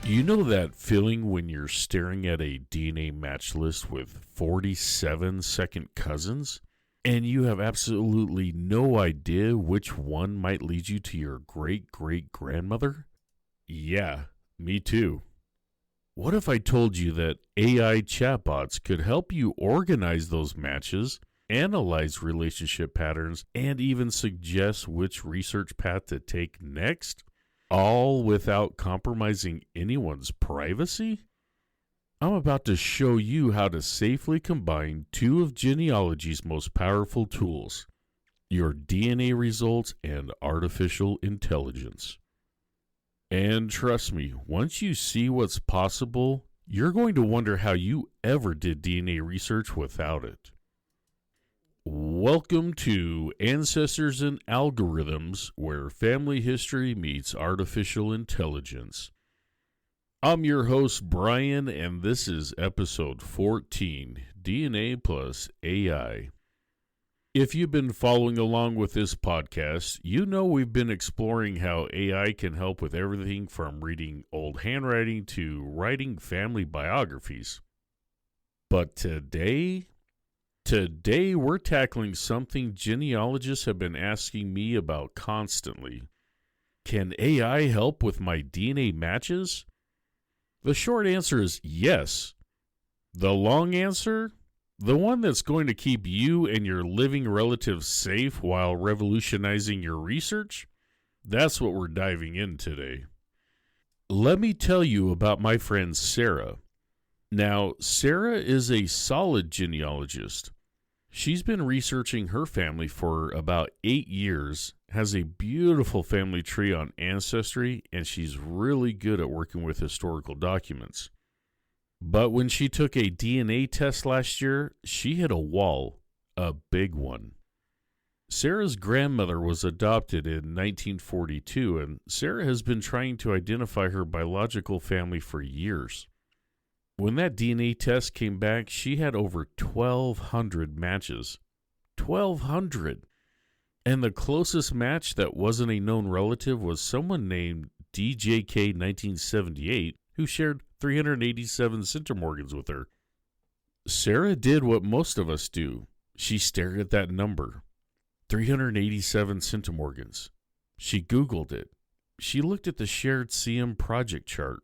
You know that feeling when you're staring at a DNA match list with 47 second cousins, and you have absolutely no idea which one might lead you to your great-great-grandmother? Yeah, me too. What if I told you that AI chatbots could help you organize those matches, analyze relationship patterns, and even suggest which research path to take next? All without compromising anyone's privacy? I'm about to show you how to safely combine two of genealogy's most powerful tools, your DNA results and artificial intelligence. And trust me, once you see what's possible, you're going to wonder how you ever did DNA research without it. Welcome to Ancestors and Algorithms, where family history meets artificial intelligence. I'm your host, Brian, and this is episode 14, DNA plus AI. If you've been following along with this podcast, you know we've been exploring how AI can help with everything from reading old handwriting to writing family biographies. But today we're tackling something genealogists have been asking me about constantly. Can AI help with my DNA matches? The short answer is yes. The long answer? The one that's going to keep you and your living relatives safe while revolutionizing your research? That's what we're diving in today. Let me tell you about my friend Sarah. Now, Sarah is a solid genealogist. She's been researching her family for about 8 years, has a beautiful family tree on Ancestry, and she's really good at working with historical documents. But when she took a DNA test last year, she hit a wall, a big one. Sarah's grandmother was adopted in 1942, and Sarah has been trying to identify her biological family for years. When that DNA test came back, she had over 1,200 matches. 1,200! And the closest match that wasn't a known relative was someone named DJK 1978, who shared 387 centimorgans with her. Sarah did what most of us do. She stared at that number. 387 centimorgans. She Googled it. She looked at the shared CM project chart.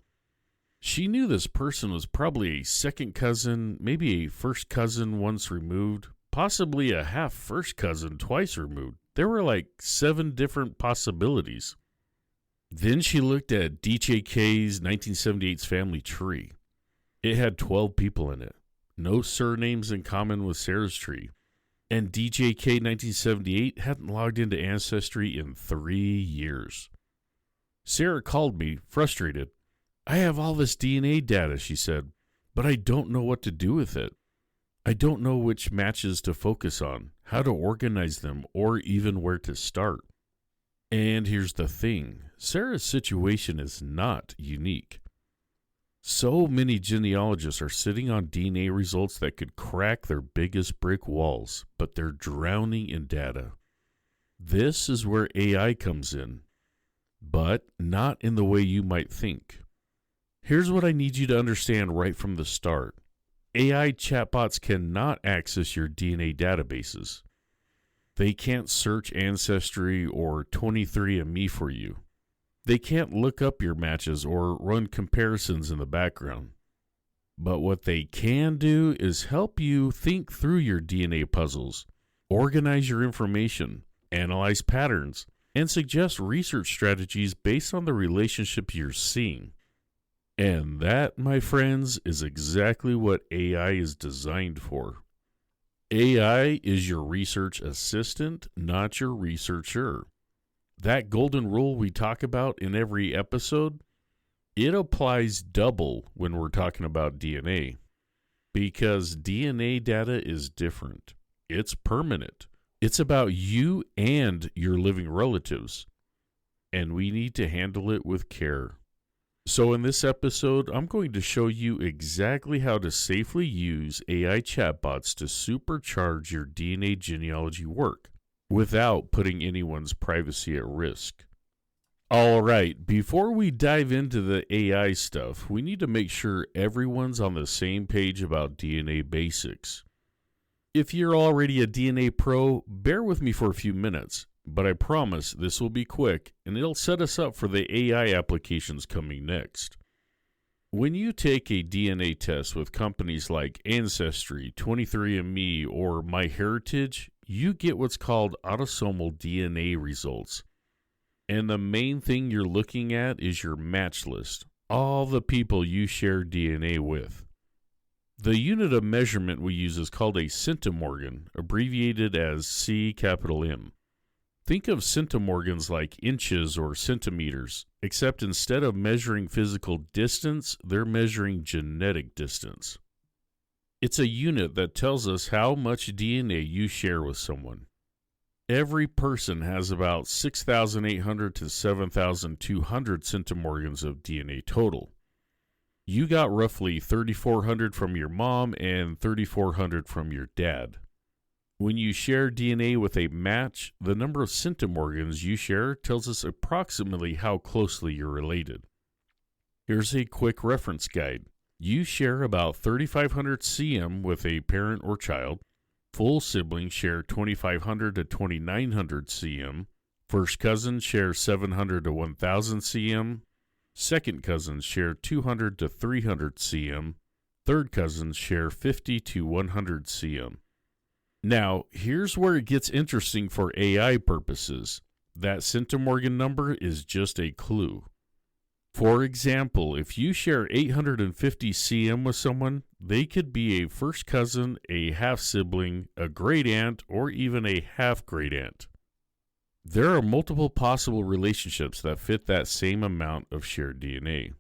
She knew this person was probably a second cousin, maybe a first cousin once removed, possibly a half first cousin twice removed. There were like 7 different possibilities. Then she looked at DJK's 1978's family tree. It had 12 people in it, no surnames in common with Sarah's tree. And DJK 1978 hadn't logged into Ancestry in 3 years. Sarah called me, frustrated. I have all this DNA data, she said, but I don't know what to do with it. I don't know which matches to focus on, how to organize them, or even where to start. And here's the thing, Sarah's situation is not unique. So many genealogists are sitting on DNA results that could crack their biggest brick walls, but they're drowning in data. This is where AI comes in, but not in the way you might think. Here's what I need you to understand right from the start. AI chatbots cannot access your DNA databases. They can't search Ancestry or 23andMe for you. They can't look up your matches or run comparisons in the background. But what they can do is help you think through your DNA puzzles, organize your information, analyze patterns, and suggest research strategies based on the relationships you're seeing. And that, my friends, is exactly what AI is designed for. AI is your research assistant, not your researcher. That golden rule we talk about in every episode, it applies double when we're talking about DNA. Because DNA data is different. It's permanent. It's about you and your living relatives. And we need to handle it with care. So in this episode, I'm going to show you exactly how to safely use AI chatbots to supercharge your DNA genealogy work without putting anyone's privacy at risk. All right, before we dive into the AI stuff, we need to make sure everyone's on the same page about DNA basics. If you're already a DNA pro, bear with me for a few minutes, but I promise this will be quick and it'll set us up for the AI applications coming next. When you take a DNA test with companies like Ancestry, 23andMe, or MyHeritage, you get what's called autosomal DNA results. And the main thing you're looking at is your match list, all the people you share DNA with. The unit of measurement we use is called a centimorgan, abbreviated as C(M). Think of centimorgans like inches or centimeters, except instead of measuring physical distance, they're measuring genetic distance. It's a unit that tells us how much DNA you share with someone. Every person has about 6,800 to 7,200 centimorgans of DNA total. You got roughly 3,400 from your mom and 3,400 from your dad. When you share DNA with a match, the number of centimorgans you share tells us approximately how closely you're related. Here's a quick reference guide. You share about 3,500 cm with a parent or child. Full siblings share 2,500 to 2,900 cm. First cousins share 700 to 1,000 cm. Second cousins share 200 to 300 cm. Third cousins share 50 to 100 cm. Now, here's where it gets interesting for AI purposes. That centimorgan number is just a clue. For example, if you share 850 cm with someone, they could be a first cousin, a half-sibling, a great aunt, or even a half-great aunt. There are multiple possible relationships that fit that same amount of shared DNA.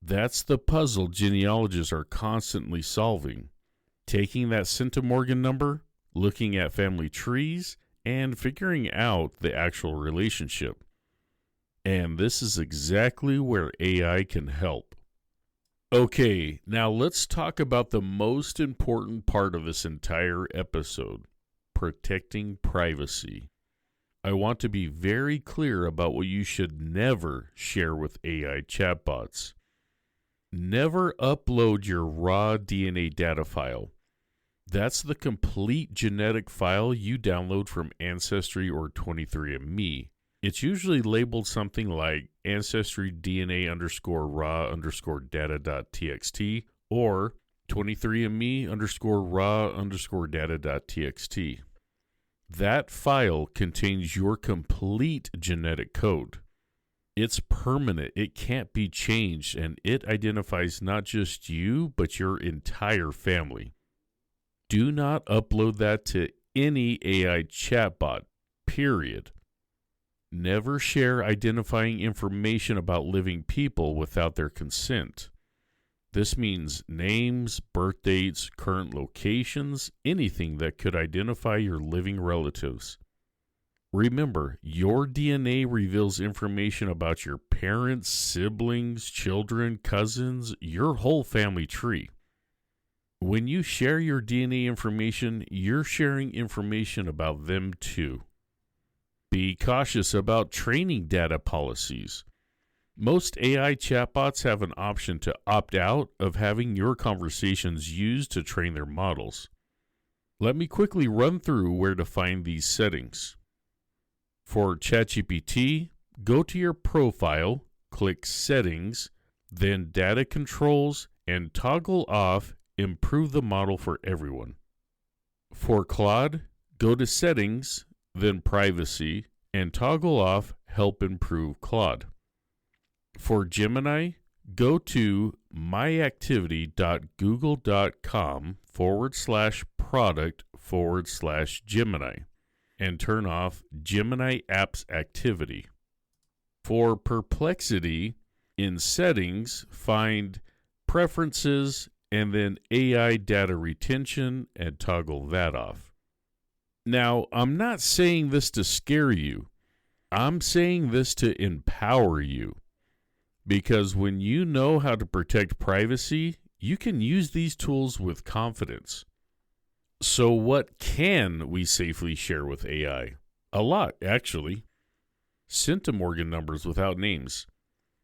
That's the puzzle genealogists are constantly solving, taking that centimorgan number, looking at family trees, and figuring out the actual relationship. And this is exactly where AI can help. Okay, now let's talk about the most important part of this entire episode, protecting privacy. I want to be very clear about what you should never share with AI chatbots. Never upload your raw DNA data file. That's the complete genetic file you download from Ancestry or 23andMe. It's usually labeled something like ancestry DNA _raw _data.txt or 23andMe _raw _data.txt. That file contains your complete genetic code. It's permanent, it can't be changed, and it identifies not just you, but your entire family. Do not upload that to any AI chatbot, period. Never share identifying information about living people without their consent. This means names, birth dates, current locations, anything that could identify your living relatives. Remember, your DNA reveals information about your parents, siblings, children, cousins, your whole family tree. When you share your DNA information, you're sharing information about them too. Be cautious about training data policies. Most AI chatbots have an option to opt out of having your conversations used to train their models. Let me quickly run through where to find these settings. For ChatGPT, go to your profile, click Settings, then Data Controls, and toggle off Improve the model for everyone. For Claude, go to Settings, then Privacy, and toggle off Help Improve Claude. For Gemini, go to myactivity.google.com/product/Gemini and turn off Gemini Apps Activity. For Perplexity, in Settings, find Preferences and then AI Data Retention and toggle that off. Now, I'm not saying this to scare you. I'm saying this to empower you. Because when you know how to protect privacy, you can use these tools with confidence. So what can we safely share with AI? A lot, actually. centimorgan numbers without names.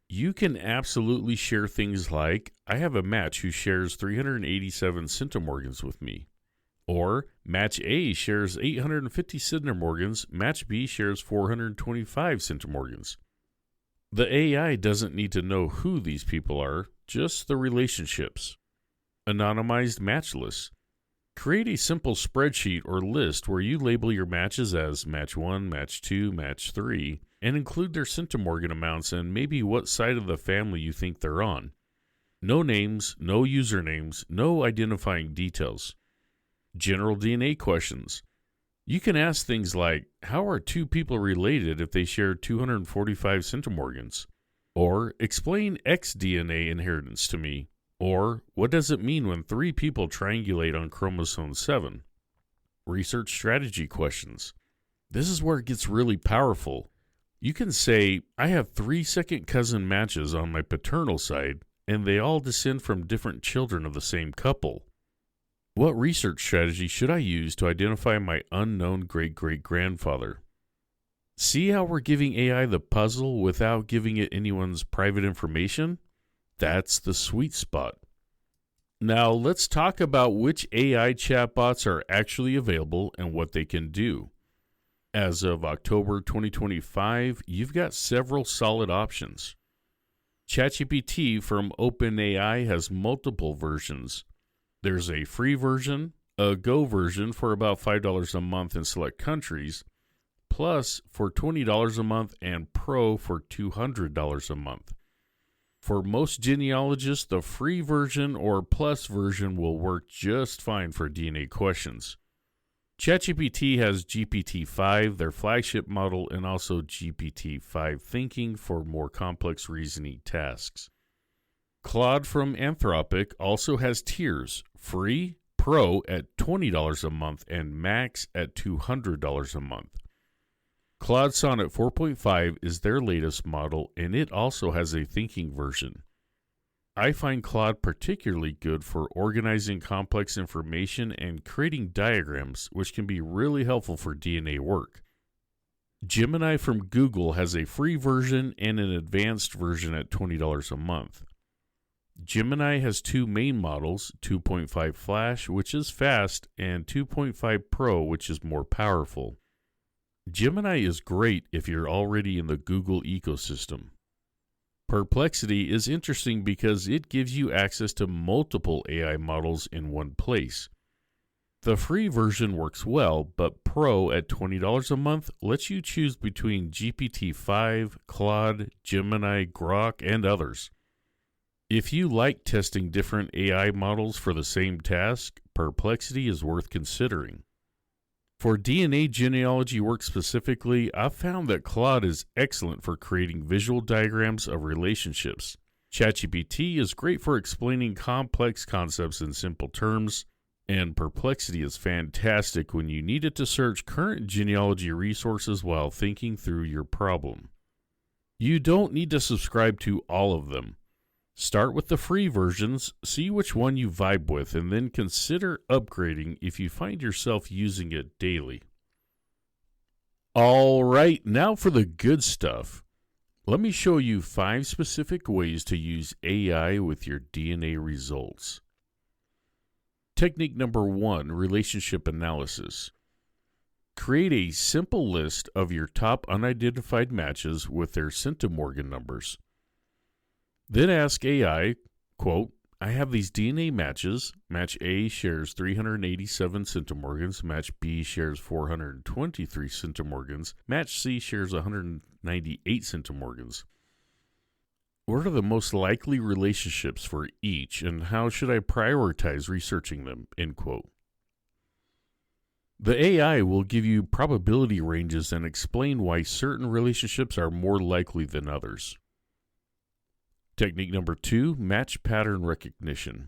You can absolutely share things like, I have a match who shares 387 centimorgans with me. Or, match A shares 850 centimorgans, match B shares 425 centimorgans. The AI doesn't need to know who these people are, just the relationships. Anonymized match lists. Create a simple spreadsheet or list where you label your matches as match 1, match 2, match 3, and include their centimorgan amounts and maybe what side of the family you think they're on. No names, no usernames, no identifying details. General DNA questions. You can ask things like, how are two people related if they share 245 centimorgans? Or, explain X DNA inheritance to me. Or, what does it mean when three people triangulate on chromosome 7? Research strategy questions. This is where it gets really powerful. You can say, I have 3 second cousin matches on my paternal side, and they all descend from different children of the same couple. What research strategy should I use to identify my unknown great-great-grandfather? See how we're giving AI the puzzle without giving it anyone's private information? That's the sweet spot. Now let's talk about which AI chatbots are actually available and what they can do. As of October 2025, you've got several solid options. ChatGPT from OpenAI has multiple versions. There's a free version, a Go version for about $5 a month in select countries, Plus for $20 a month, and Pro for $200 a month. For most genealogists, the free version or Plus version will work just fine for DNA questions. ChatGPT has GPT-5, their flagship model, and also GPT-5 Thinking for more complex reasoning tasks. Claude from Anthropic also has tiers, free, Pro at $20 a month, and Max at $200 a month. Claude Sonnet 4.5 is their latest model, and it also has a thinking version. I find Claude particularly good for organizing complex information and creating diagrams, which can be really helpful for DNA work. Gemini from Google has a free version and an advanced version at $20 a month. Gemini has two main models, 2.5 Flash, which is fast, and 2.5 Pro, which is more powerful. Gemini is great if you're already in the Google ecosystem. Perplexity is interesting because it gives you access to multiple AI models in one place. The free version works well, but Pro at $20 a month lets you choose between GPT-5, Claude, Gemini, Grok, and others. If you like testing different AI models for the same task, Perplexity is worth considering. For DNA genealogy work specifically, I've found that Claude is excellent for creating visual diagrams of relationships. ChatGPT is great for explaining complex concepts in simple terms, and Perplexity is fantastic when you need it to search current genealogy resources while thinking through your problem. You don't need to subscribe to all of them. Start with the free versions, see which one you vibe with, and then consider upgrading if you find yourself using it daily. All right, now for the good stuff. Let me show you 5 specific ways to use AI with your DNA results. Technique number 1, relationship analysis. Create a simple list of your top unidentified matches with their centimorgan numbers. Then ask AI, quote, I have these DNA matches. Match A shares 387 centimorgans. Match B shares 423 centimorgans. Match C shares 198 centimorgans. What are the most likely relationships for each, and how should I prioritize researching them? End quote. The AI will give you probability ranges and explain why certain relationships are more likely than others. Technique number 2, match pattern recognition.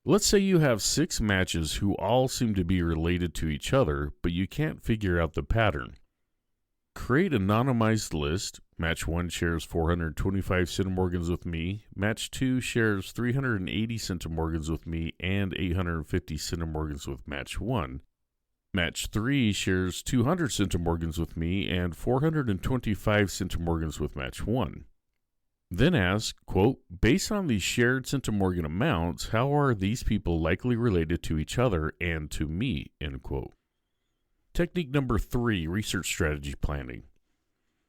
Let's say you have 6 matches who all seem to be related to each other, but you can't figure out the pattern. Create an anonymized list. Match 1 shares 425 centimorgans with me. Match 2 shares 380 centimorgans with me and 850 centimorgans with match 1. Match 3 shares 200 centimorgans with me and 425 centimorgans with match 1. Then ask, quote, based on these shared centimorgan amounts, how are these people likely related to each other and to me, end quote. Technique number 3, research strategy planning.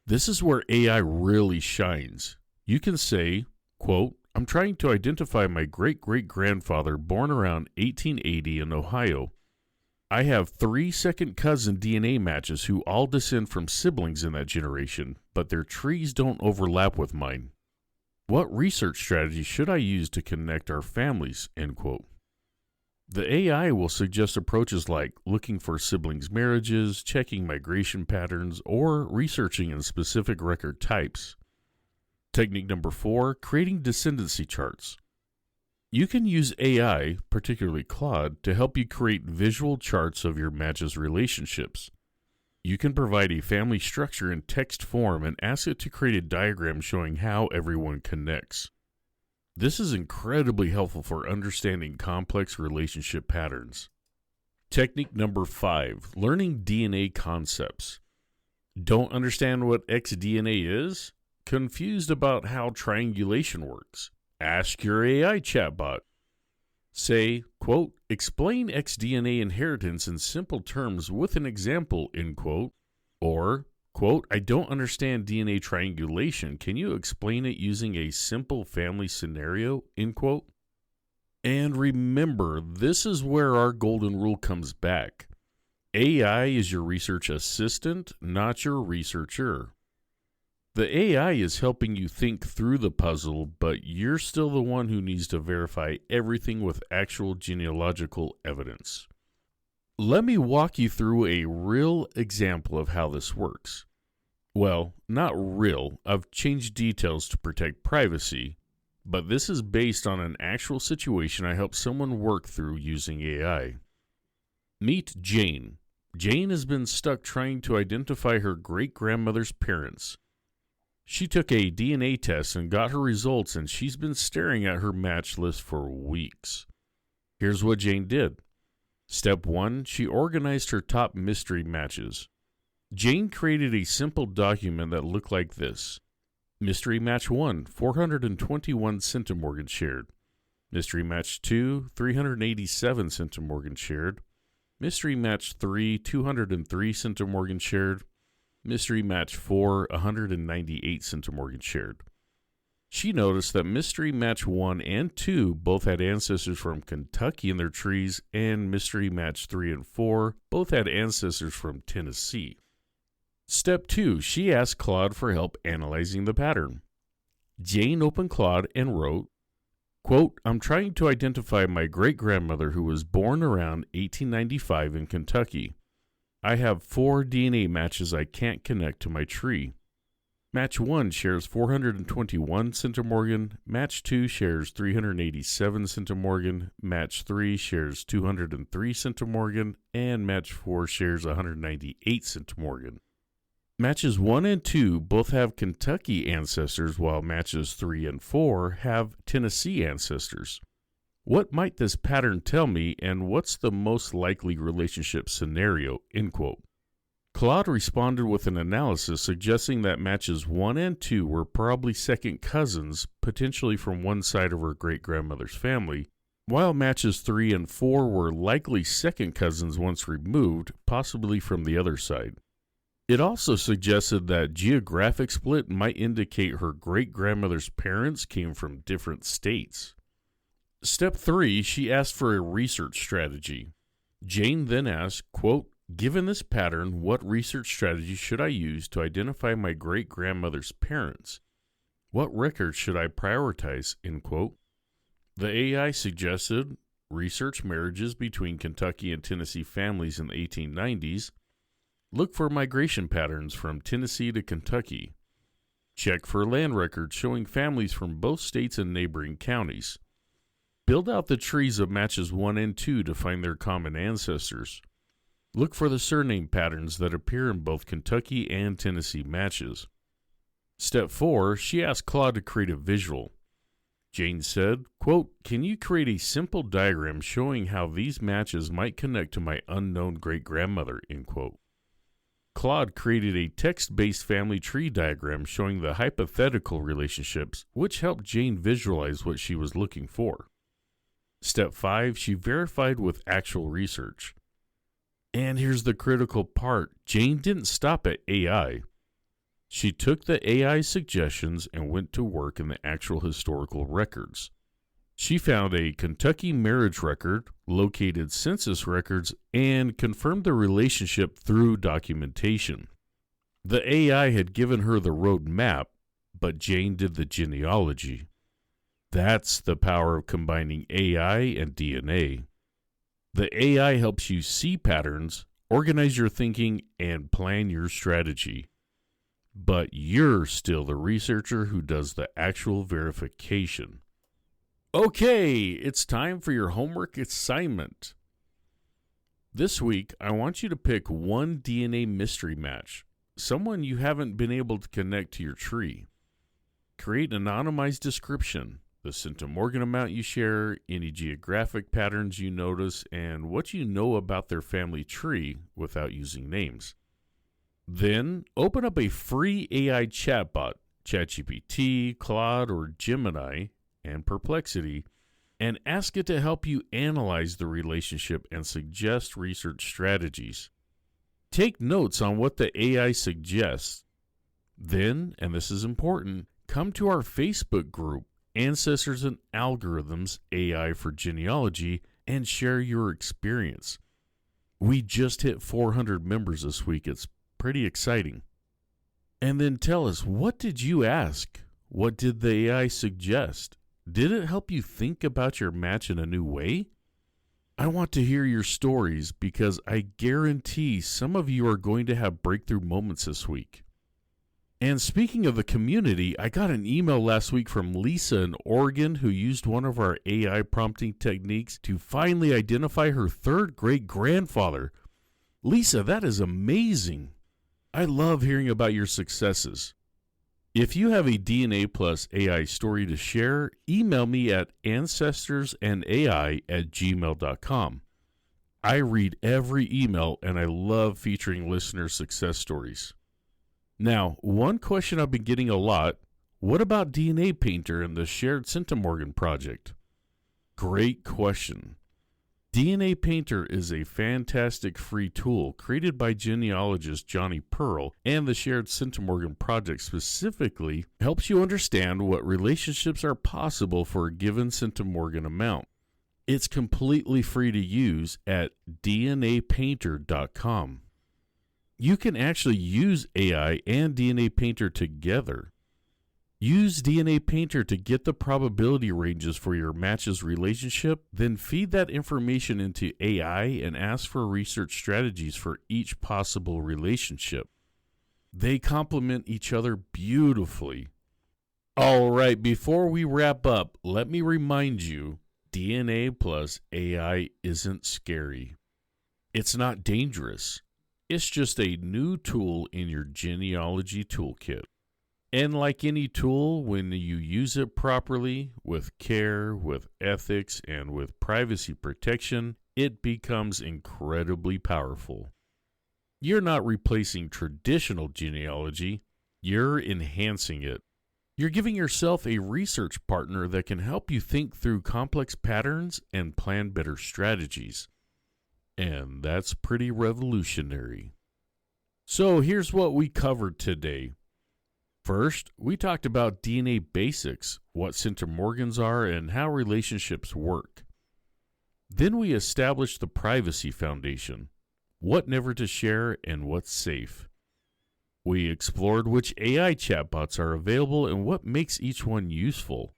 This is where AI really shines. You can say, quote, I'm trying to identify my great-great-grandfather born around 1880 in Ohio. I have 3 second cousin DNA matches who all descend from siblings in that generation, but their trees don't overlap with mine. What research strategy should I use to connect our families, end quote. The AI will suggest approaches like looking for siblings' marriages, checking migration patterns, or researching in specific record types. Technique number 4, creating descendancy charts. You can use AI, particularly Claude, to help you create visual charts of your matches' relationships. You can provide a family structure in text form and ask it to create a diagram showing how everyone connects. This is incredibly helpful for understanding complex relationship patterns. Technique number 5, learning DNA concepts. Don't understand what XDNA is? Confused about how triangulation works? Ask your AI chatbot. Say, quote, explain XDNA inheritance in simple terms with an example, end quote. Or, quote, I don't understand DNA triangulation. Can you explain it using a simple family scenario, end quote? And remember, this is where our golden rule comes back. AI is your research assistant, not your researcher. The AI is helping you think through the puzzle, but you're still the one who needs to verify everything with actual genealogical evidence. Let me walk you through a real example of how this works. Well, not real. I've changed details to protect privacy, but this is based on an actual situation I helped someone work through using AI. Meet Jane. Jane has been stuck trying to identify her great-grandmother's parents. She took a DNA test and got her results, and she's been staring at her match list for weeks. Here's what Jane did. Step 1, she organized her top mystery matches. Jane created a simple document that looked like this. Mystery match 1, 421 centimorgans shared. Mystery match 2, 387 centimorgans shared. Mystery match 3, 203 centimorgans shared. Mystery match 4, 198 centimorgans shared. She noticed that mystery match 1 and 2 both had ancestors from Kentucky in their trees, and mystery match 3 and 4 both had ancestors from Tennessee. Step 2, she asked Claude for help analyzing the pattern. Jane opened Claude and wrote, quote, I'm trying to identify my great-grandmother who was born around 1895 in Kentucky. I have 4 DNA matches I can't connect to my tree. Match 1 shares 421 centimorgan, match 2 shares 387 centimorgan, match 3 shares 203 centimorgan, and match 4 shares 198 centimorgan. Matches 1 and 2 both have Kentucky ancestors, while matches 3 and 4 have Tennessee ancestors. What might this pattern tell me, and what's the most likely relationship scenario, end quote. Claude responded with an analysis suggesting that matches 1 and 2 were probably second cousins, potentially from one side of her great-grandmother's family, while matches 3 and 4 were likely second cousins once removed, possibly from the other side. It also suggested that geographic split might indicate her great-grandmother's parents came from different states. Step 3, she asked for a research strategy. Jane then asked, quote, given this pattern, what research strategy should I use to identify my great-grandmother's parents? What records should I prioritize, end quote. The AI suggested research marriages between Kentucky and Tennessee families in the 1890s, look for migration patterns from Tennessee to Kentucky, check for land records showing families from both states and neighboring counties, build out the trees of matches 1 and 2 to find their common ancestors. Look for the surname patterns that appear in both Kentucky and Tennessee matches. Step 4, she asked Claude to create a visual. Jane said, quote, "Can you create a simple diagram showing how these matches might connect to my unknown great-grandmother?" End quote. Claude created a text-based family tree diagram showing the hypothetical relationships, which helped Jane visualize what she was looking for. Step 5, she verified with actual research. And here's the critical part. Jane didn't stop at AI. She took the AI suggestions and went to work in the actual historical records. She found a Kentucky marriage record, located census records, and confirmed the relationship through documentation. The AI had given her the road map, but Jane did the genealogy. That's the power of combining AI and DNA. The AI helps you see patterns, organize your thinking, and plan your strategy. But you're still the researcher who does the actual verification. Okay, it's time for your homework assignment. This week, I want you to pick one DNA mystery match, someone you haven't been able to connect to your tree. Create an anonymized description, the centimorgan amount you share, any geographic patterns you notice, and what you know about their family tree without using names. Then, open up a free AI chatbot, ChatGPT, Claude, or Gemini, and Perplexity, and ask it to help you analyze the relationship and suggest research strategies. Take notes on what the AI suggests. Then, and this is important, come to our Facebook group, Ancestors and Algorithms AI for Genealogy, and share your experience. We just hit 400 members this week. It's pretty exciting. And then tell us, what did you ask? What did the AI suggest? Did it help you think about your match in a new way? I want to hear your stories because I guarantee some of you are going to have breakthrough moments this week. And speaking of the community, I got an email last week from Lisa in Oregon who used one of our AI prompting techniques to finally identify her third great-grandfather. Lisa, that is amazing. I love hearing about your successes. If you have a DNA plus AI story to share, email me at ancestorsandanai@gmail.com. I read every email and I love featuring listener success stories. Now, one question I've been getting a lot, what about DNA Painter and the shared centimorgan project? Great question. DNA Painter is a fantastic free tool created by genealogist Johnny Pearl, and the shared centimorgan project specifically helps you understand what relationships are possible for a given centimorgan amount. It's completely free to use at dnapainter.com. You can actually use AI and DNA Painter together. Use DNA Painter to get the probability ranges for your match's relationship, then feed that information into AI and ask for research strategies for each possible relationship. They complement each other beautifully. All right, before we wrap up, let me remind you, DNA plus AI isn't scary. It's not dangerous. It's just a new tool in your genealogy toolkit. And like any tool, when you use it properly, with care, with ethics, and with privacy protection, it becomes incredibly powerful. You're not replacing traditional genealogy, you're enhancing it. You're giving yourself a research partner that can help you think through complex patterns and plan better strategies. And that's pretty revolutionary. So here's what we covered today. First, we talked about DNA basics, what centimorgans are, and how relationships work. Then we established the privacy foundation, what never to share and what's safe. We explored which AI chatbots are available and what makes each one useful.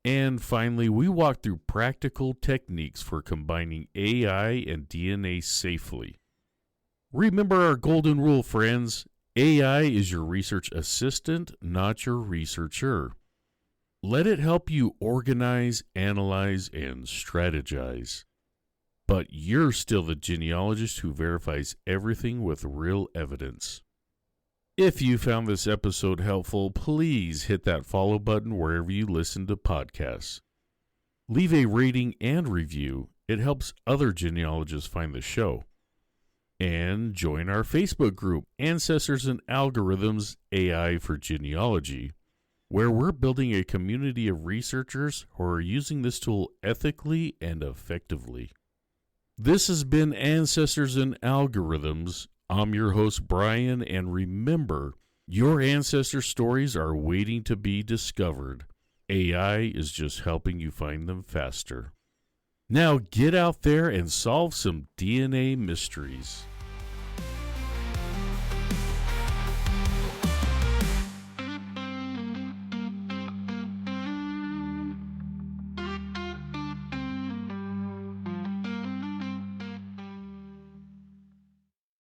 And finally, we walked through practical techniques for combining AI and DNA safely. Remember our golden rule, friends. AI is your research assistant, not your researcher. Let it help you organize, analyze, and strategize. But you're still the genealogist who verifies everything with real evidence. If you found this episode helpful, please hit that follow button wherever you listen to podcasts. Leave a rating and review. It helps other genealogists find the show. And join our Facebook group, Ancestors and Algorithms AI for Genealogy, where we're building a community of researchers who are using this tool ethically and effectively. This has been Ancestors and Algorithms. I'm your host, Brian, and remember, your ancestor stories are waiting to be discovered. AI is just helping you find them faster. Now get out there and solve some DNA mysteries.